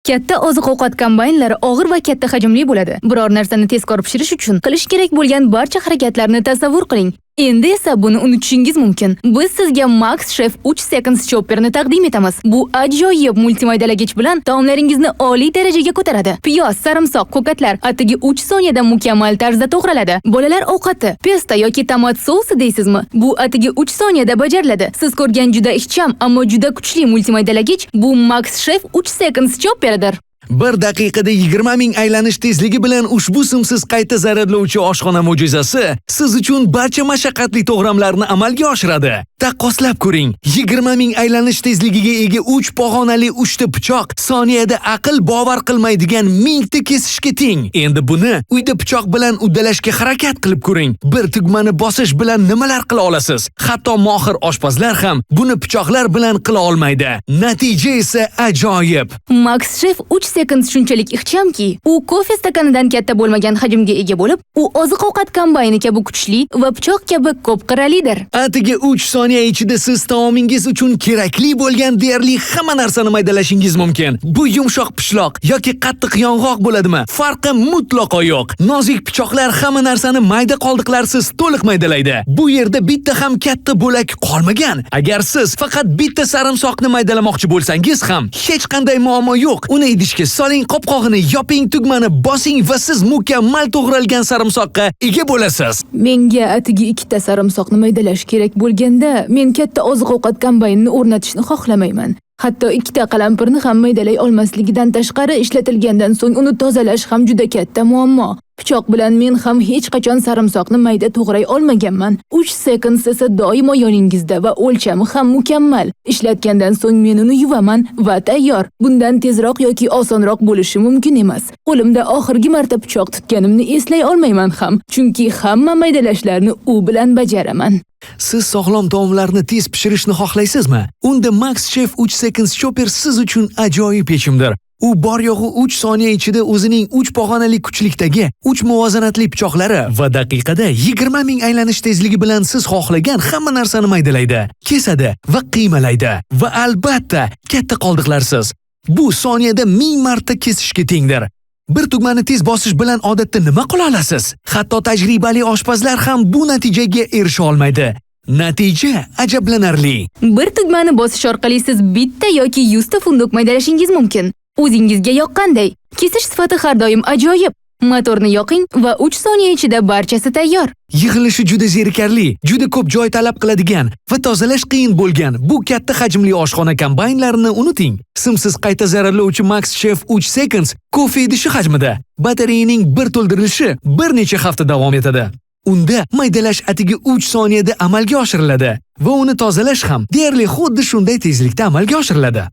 Katta oziq-ovqat kombaynlari og'ir va katta hajmli bo'ladi. Biror narsani tezkor pishirish uchun qilish kerak bo'lgan barcha harakatlarni tasavvur qiling. Endi esa buni unutishingiz mumkin. Biz sizga Max Chef 3 Seconds Chopper'ni taqdim etamiz. Bu ajoyib multimaydalagich bilan taomlaringizni oliy darajaga ko'taradi. Piyoz, sarimsoq, ko'katlar atigi 3 soniyada mukammal tarzda to'g'raladi. Bolalar ovqati, pesto yoki tomat sousi deysizmi? Bu atigi 3 soniyada bajariladi. Siz ko'rgan juda ixcham, ammo juda kuchli multimaydalagich bu Max Chef 3 Seconds Chopper'dir. 1 daqiqada 20 ming aylanish tezligi bilan ushbu simsiz qayta zararlovchi oshxona mo'jizasi siz uchun barcha mashaqqatli to'g'ramlarni amalga oshiradi. Taqqoslab ko'ring. 20 ming aylanish tezligiga ega 3 pog'onali uchta pichoq soniyada aql bovar qilmaydigan mingta kesishga teng. Endi buni uyda pichoq bilan uddalashga harakat qilib ko'ring. Bir tugmani bosish bilan nimalar qila olasiz? Hatto mohir oshpazlar ham buni pichoqlar bilan qila olmaydi. Natija esa ajoyib. Max Chef 3 Seconds shunchalik ixchamki, u kofe stakanidan katta bo'lmagan hajmga ega bo'lib, u oziq-ovqat kombayni kabi kuchli va pichoq kabi ko'p qirralidir. Atigi 3 soniya ichida siz taomingiz uchun kerakli bo'lgan deyarli hamma narsani maydalashingiz mumkin. Bu yumshoq pishloq yoki qattiq yong'oq bo'ladimi? Farqi mutlaqo yo'q. Nozik pichoqlar hamma narsani mayda qoldiqlarsiz to'liq maydalaydi. Bu yerda bitta ham katta bo'lak qolmagan. Agar siz faqat bitta sarimsoqni maydalamoqchi bo'lsangiz ham hech qanday muammo yo'q. Uni idishga soling, qopqog'ini yoping, tugmani bosing va siz mukammal to'g'ralgan sarimsoqqa ega bo'lasiz. Menga atigi 2 ta sarimsoqni maydalash kerak bo'lganda, men katta oziq-ovqat kombaynini o'rnatishni xohlamayman. Hatto 2 ta qalampirni ham maydalay olmasligidan tashqari ishlatilgandan so'ng uni tozalash ham juda katta muammo. Pichoq bilan men ham hech qachon sarimsoqni mayda to'g'ray olmaganman. 3 seconds esa doimo yoningizda va o'lchami ham mukammal. Ishlatgandan so'ng men uni yuvaman va tayyor. Bundan tezroq yoki osonroq bo'lishi mumkin emas. Qo'limda oxirgi marta pichoq tutganimni eslay olmayman ham, chunki hamma maydalashlarni u bilan bajaraman. Siz sog'lom taomlarni tez pishirishni xohlaysizmi? Unda Max Chef 3 Seconds Chopper siz uchun ajoyib yechimdir. U bor yo'g'i 3 soniya ichida o'zining 3 pog'onali kuchlikdagi 3 muvozanatli pichoqlari va daqiqada 20 ming aylanish tezligi bilan siz xohlagan hamma narsani maydalaydi, kesadi va qiymalaydi va albatta katta qoldiqlarsiz. Bu soniyada 1000 marta kesishga tengdir. Bir tugmani tez bosish bilan odatda nima qila olasiz? Hatto tajribali oshpazlar ham bu natijaga erisha olmaydi. Natija ajablanarli. Bir tugmani bosish orqali siz bitta yoki 100 ta funduq maydalashingiz mumkin. O'zingizga yoqqanday. Kesish sifati har doim ajoyib. Motorni yoqing va 3 soniya ichida barchasi tayyor. Yig'ilishi juda zerikarli, juda ko'p joy talab qiladigan va tozalash qiyin bo'lgan bu katta hajmli oshxona kombaynlarini unuting. Simsiz qayta zararlovchi Max Chef 3 Seconds kofe idishi hajmida. Batareyaning bir to'ldirilishi bir necha hafta davom etadi. Unda maydalash atigi 3 soniyada amalga oshiriladi va uni tozalash ham deyarli xuddi shunday tezlikda amalga oshiriladi.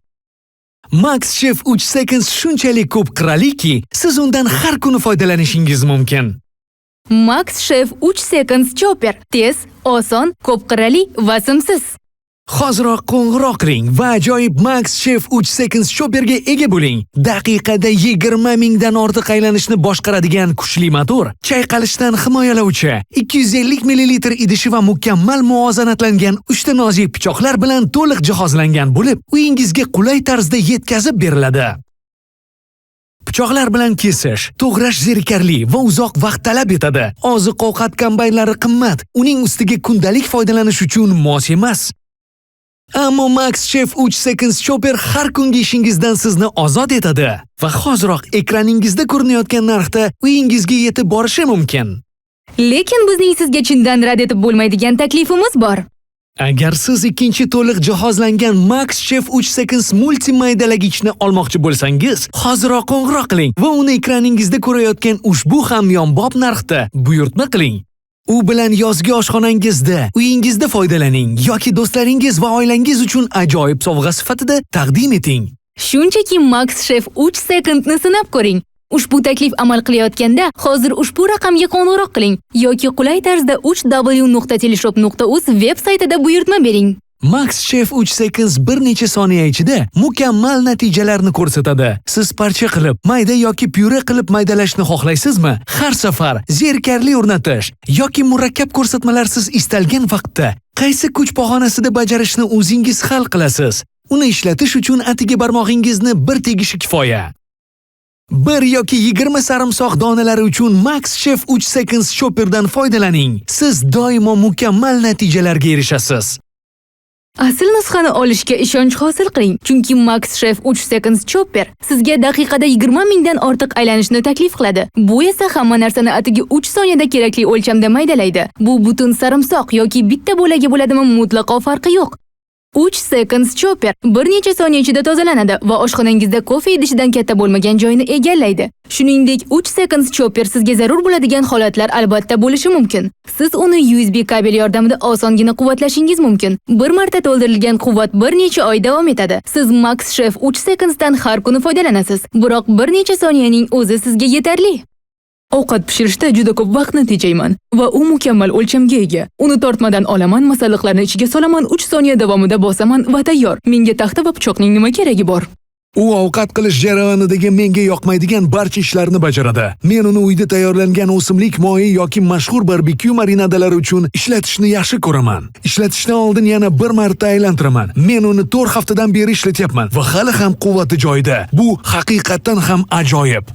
Max Chef 3 Seconds shunchalik ko'p qirraliki, siz undan har kuni foydalanishingiz mumkin. Max Chef 3 Seconds Chopper tez, oson, ko'p qirrali va simsiz. Hoziroq qo'ng'iroq qiling va ajoyib Max Chef 3 Seconds Chopperga ega bo'ling. Daqiqada 20 mingdan ortiq aylanishni boshqaradigan kuchli motor, chayqalishdan himoyalovchi, 250 ml idishi va mukammal muvozanatlangan 3 ta nozik pichoqlar bilan to'liq jihozlangan bo'lib, uyingizga qulay tarzda yetkazib beriladi. Pichoqlar bilan kesish, to'g'rash zerikarli va uzoq vaqt talab etadi. Oziq-ovqat kombaynlari qimmat, uning ustiga kundalik foydalanish uchun mos emas. Ammo Max Chef 3 Seconds Chopper har kungi ishingizdan sizni ozod etadi va hoziroq ekraningizda ko'rinayotgan narxda uyingizga yetib borishi mumkin. Lekin bizning sizga chindan rad etib bo'lmaydigan taklifimiz bor. Agar siz ikkinchi to'liq jihozlangan Max Chef 3 Seconds multimaydalagichni olmoqchi bo'lsangiz, hoziroq qo'ng'iroq qiling va uni ekraningizda ko'rayotgan ushbu hamyonbop narxda buyurtma qiling. U bilan yozgi oshxonangizda, uyingizda foydalaning yoki do'stlaringiz va oilangiz uchun ajoyib sovg'a sifatida taqdim eting. Shunchaki Max Chef 3 Secondni sinab ko'ring. Ushbu taklif amal qilayotganda hozir ushbu raqamga qo'ng'iroq qiling yoki qulay tarzda 3w.teleshop.uz veb saytida buyurtma bering. Max Chef 3 Seconds bir necha soniya ichida mukammal natijalarni ko'rsatadi. Siz parcha qilib, mayda yoki pyure qilib maydalashni xohlaysizmi? Har safar zerikarli o'rnatish yoki murakkab ko'rsatmalarsiz istalgan vaqtda qaysi kuch pog'onasida bajarishni o'zingiz hal qilasiz. Uni ishlatish uchun atigi barmog'ingizni bir tegishi kifoya. 1 yoki 20 sarimsoq donalari uchun Max Chef 3 Seconds Chopper'dan foydalaning. Siz doimo mukammal natijalarga erishasiz. Asl nusxani olishga ishonch hosil qiling, chunki Max Chef 3 Seconds Chopper sizga daqiqada 20 mingdan ortiq aylanishni taklif qiladi. Bu esa hamma narsani atigi 3 soniyada kerakli o'lchamda maydalaydi. Bu butun sarimsoq yoki bitta bo'lagi bo'ladimi, mutlaqo farqi yo'q. 3 Seconds Chopper bir necha soniya ichida tozalanadi va oshxonangizda kofe idishidan katta bo'lmagan joyni egallaydi. Shuningdek, 3 Seconds Chopper sizga zarur bo'ladigan holatlar albatta bo'lishi mumkin. Siz uni USB kabel yordamida osongina quvvatlashingiz mumkin. Bir marta to'ldirilgan quvvat bir necha oy davom etadi. Siz Max Chef 3 Seconds'dan har kuni foydalanasiz, biroq bir necha soniyaning o'zi sizga yetarli. Ovqat pishirishda juda ko'p vaqtni tejayman va u mukammal o'lchamga ega. Uni tortmadan olaman, masalliqlarni ichiga solaman, 3 soniya davomida bosaman va tayyor. Menga taxta va pichoqning nima keragi bor? U ovqat qilish jarayonidagi menga yoqmaydigan barcha ishlarni bajaradi. Men uni uyda tayyorlangan o'simlik moyi yoki mashhur barbekyu marinadalari uchun ishlatishni yaxshi ko'raman. Ishlatishdan oldin yana bir marta aylantiraman. Men uni 4 haftadan beri ishlatyapman va hali ham quvvati joyida. Bu haqiqatan ham ajoyib.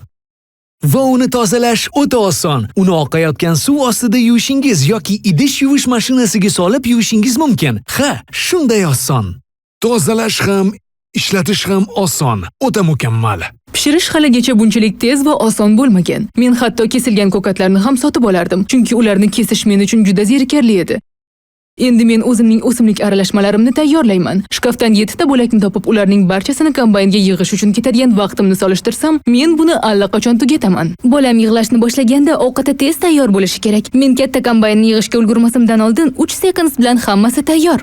Va uni tozalash o'ta oson. Uni oqayotgan suv ostida yuvishingiz yoki idish yuvish mashinasiga solib yuvishingiz mumkin. Ha, shunday oson. Tozalash ham, ishlatish ham oson. O'ta mukammal. Pishirish haligacha bunchalik tez va oson bo'lmagan. Men hatto kesilgan ko'katlarni ham sotib olardim, chunki ularni kesish men uchun juda zerikarli edi. Endi men o'zimning o'simlik aralashmalarimni tayyorlayman. Shkafdan 7 ta bo'lakni topib, ularning barchasini kombaynga yig'ish uchun ketadigan vaqtimni solishtirsam, men buni allaqachon tugataman. Bolam yig'lashni boshlaganda ovqati tez tayyor bo'lishi kerak. Men katta kombaynni yig'ishga ulgurmasimdan oldin 3 seconds bilan hammasi tayyor.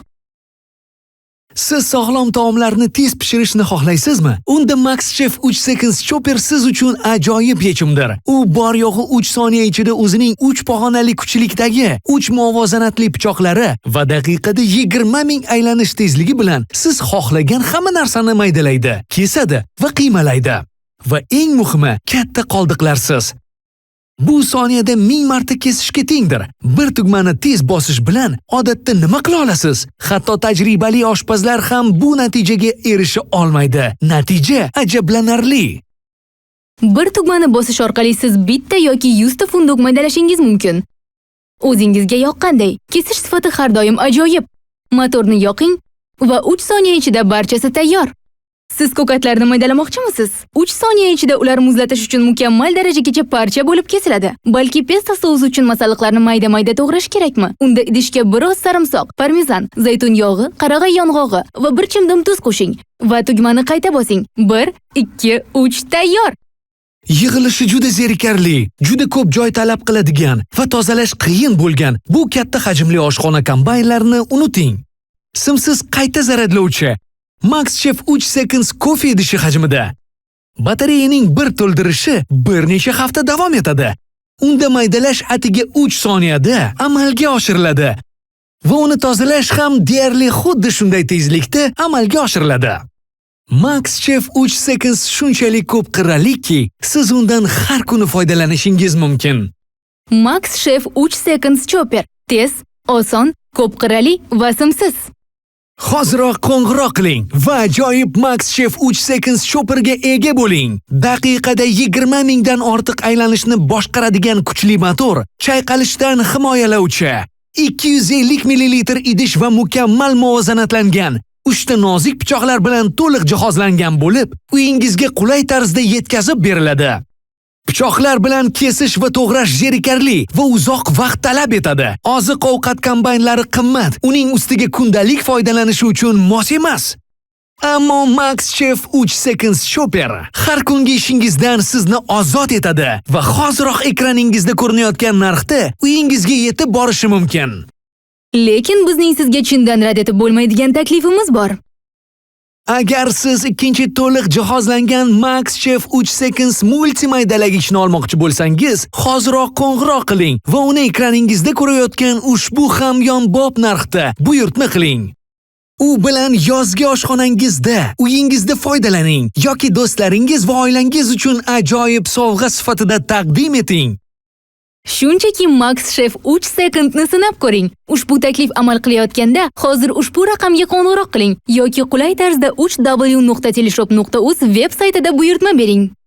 Siz sog'lom taomlarni tez pishirishni xohlaysizmi? Unda Max Chef 3 Seconds Chopper siz uchun ajoyib yechimdir. U bor yo'g'i 3 soniya ichida o'zining 3 pog'onali kuchlikdagi 3 muvozanatli pichoqlari va daqiqada 20 ming aylanish tezligi bilan siz xohlagan hamma narsani maydalaydi, kesadi va qiymalaydi. Va eng muhimi, katta qoldiqlarsiz. Bu soniyada 1000 marta kesishga tengdir. Bir tugmani tez bosish bilan odatda nima qila olasiz? Hatto tajribali oshpazlar ham bu natijaga erisha olmaydi. Natija ajablanarli. Bir tugmani bosish orqali siz bitta yoki 100 ta funduq maydalashingiz mumkin. O'zingizga yoqqanday, kesish sifati har doim ajoyib. Motorni yoqing va 3 soniya ichida barchasi tayyor. Siz ko'katlarni maydalamoqchimisiz? 3 soniya ichida ular muzlatish uchun mukammal darajagacha parcha bo'lib kesiladi. Balki pesto sousi uchun masalliqlarni mayda-mayda to'g'rash kerakmi? Unda idishga biroz sarimsoq, parmezan, zaytun yog'i, qarag'ay yong'og'i va bir chimdim tuz qo'shing va tugmani qayta bosing. 1, 2, 3 tayyor. Yig'ilishi juda zerikarli, juda ko'p joy talab qiladigan va tozalash qiyin bo'lgan bu katta hajmli oshxona kombaynlarini unuting. Simsiz qayta zaryadlovchi Max Chef 3 Seconds kofe idishi hajmida. Batareyaning bir to'ldirishi bir necha hafta davom etadi. Unda maydalash atiga 3 soniyada amalga oshiriladi. Va uni tozalash ham deyarli xuddi shunday tezlikda amalga oshiriladi. Max Chef 3 Seconds shunchalik ko'p qirraliki, siz undan har kuni foydalanishingiz mumkin. Max Chef 3 Seconds Chopper. Tez, oson, ko'p qirrali va simsiz. Hoziroq qo'ng'iroq qiling va ajoyib Max Chef 3 Seconds Chopperga ega bo'ling. Daqiqada 20 mingdan ortiq aylanishni boshqaradigan kuchli motor, chayqalishdan himoyalovchi, 250 ml idish va mukammal muvozanatlangan 3 ta nozik pichoqlar bilan to'liq jihozlangan bo'lib, uyingizga qulay tarzda yetkazib beriladi. Pichoqlar bilan kesish va to'g'rash zerikarli va uzoq vaqt talab etadi. Oziq-ovqat kombaynlari qimmat, uning ustiga kundalik foydalanishi uchun mos emas. Ammo Max Chef 3 Seconds Chopper har kungi ishingizdan sizni ozod etadi va hoziroq ekraningizda ko'rinayotgan narxda uyingizga yetib borishi mumkin. Lekin bizning sizga chindan rad etib bo'lmaydigan taklifimiz bor. Agar siz ikkinchi to'liq jihozlangan Max Chef 3 Seconds multimaydalagichni olmoqchi bo'lsangiz, hoziroq qo'ng'iroq qiling va uni ekraningizda ko'rayotgan ushbu hamyonbop narxda buyurtma qiling. U bilan yozgi oshxonangizda, uyingizda foydalaning yoki do'stlaringiz va oilangiz uchun ajoyib sovg'a sifatida taqdim eting. Shunchaki Max Chef 3 Secondni sinab ko'ring. Ushbu taklif amal qilayotganda hozir ushbu raqamga qo'ng'iroq qiling yoki qulay tarzda 3w.teleshop.uz veb saytida buyurtma bering.